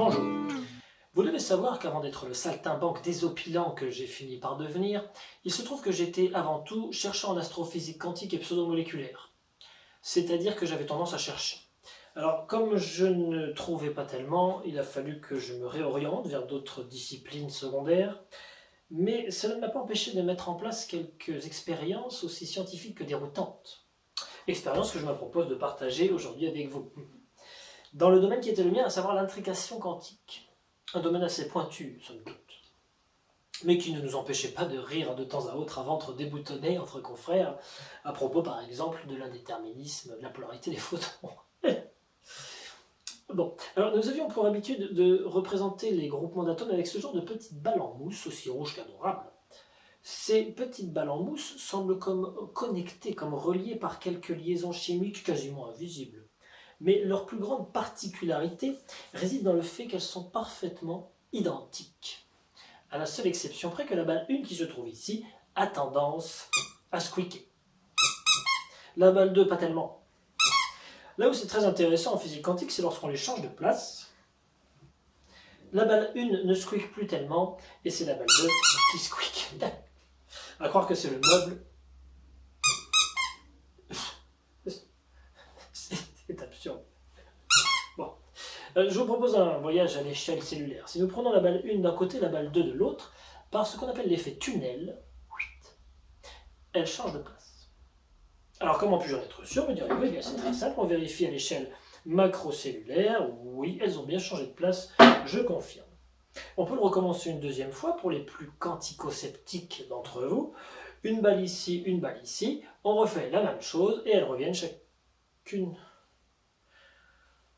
Bonjour. Vous devez savoir qu'avant d'être le saltimbanque désopilant que j'ai fini par devenir, il se trouve que j'étais avant tout chercheur en astrophysique quantique et pseudomoléculaire. C'est-à-dire que j'avais tendance à chercher. Alors, comme je ne trouvais pas tellement, il a fallu que je me réoriente vers d'autres disciplines secondaires, mais cela ne m'a pas empêché de mettre en place quelques expériences aussi scientifiques que déroutantes. Expériences que je me propose de partager aujourd'hui avec vous. Dans le domaine qui était le mien, à savoir l'intrication quantique. Un domaine assez pointu, somme toute, mais qui ne nous empêchait pas de rire de temps à autre à ventre déboutonné entre confrères, à propos par exemple de l'indéterminisme, de la polarité des photons. Bon, alors nous avions pour habitude de représenter les groupements d'atomes avec ce genre de petites balles en mousse, aussi rouges qu'adorables. Ces petites balles en mousse semblent comme connectées, comme reliées par quelques liaisons chimiques quasiment invisibles. Mais leur plus grande particularité réside dans le fait qu'elles sont parfaitement identiques. À la seule exception près que la balle 1 qui se trouve ici a tendance à squeaker. La balle 2 pas tellement. Là où c'est très intéressant en physique quantique, c'est lorsqu'on les change de place. La balle 1 ne squeak plus tellement, et c'est la balle 2 qui squeak. À croire que c'est le meuble. C'est absurde. Bon. Je vous propose un voyage à l'échelle cellulaire. Si nous prenons la balle 1 d'un côté et la balle 2 de l'autre, par ce qu'on appelle l'effet tunnel, elle change de place. Alors comment puis-je en être sûr, me direz-vous? Eh bien c'est très simple, on vérifie à l'échelle macrocellulaire. Oui, elles ont bien changé de place, je confirme. On peut le recommencer une deuxième fois pour les plus quantico-sceptiques d'entre vous. Une balle ici, on refait la même chose et elles reviennent chacune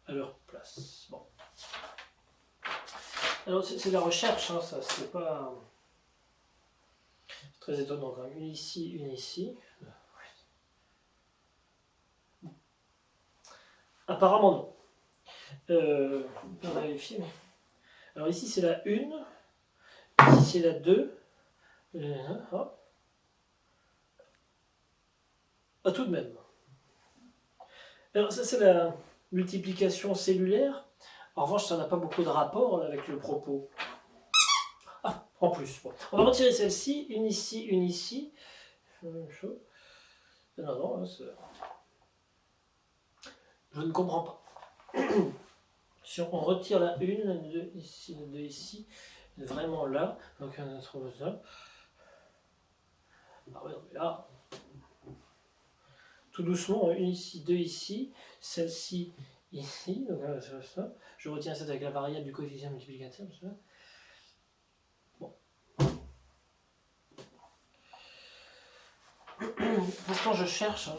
à leur place. Bon. Alors c'est de la recherche, hein, ça c'est pas très étonnant quand même. Une ici. Apparemment non. On va vérifier. Alors ici c'est la 1, ici c'est la 2. Hop. Ah, tout de même. Alors ça c'est la multiplication cellulaire. En revanche, ça n'a pas beaucoup de rapport avec le propos. Ah, en plus. Bon. On va retirer celle-ci, une ici. Même chose. Non, je ne comprends pas. Si on retire la 1, la 2 ici, la 2 ici, vraiment là, donc on trouve ça. Ah ouais, non, mais là, tout doucement, une ici, 2 ici, celle-ci ici, donc ça. Je retiens cette avec la variable du coefficient multiplicateur. Bon. Pourtant je cherche. Hein.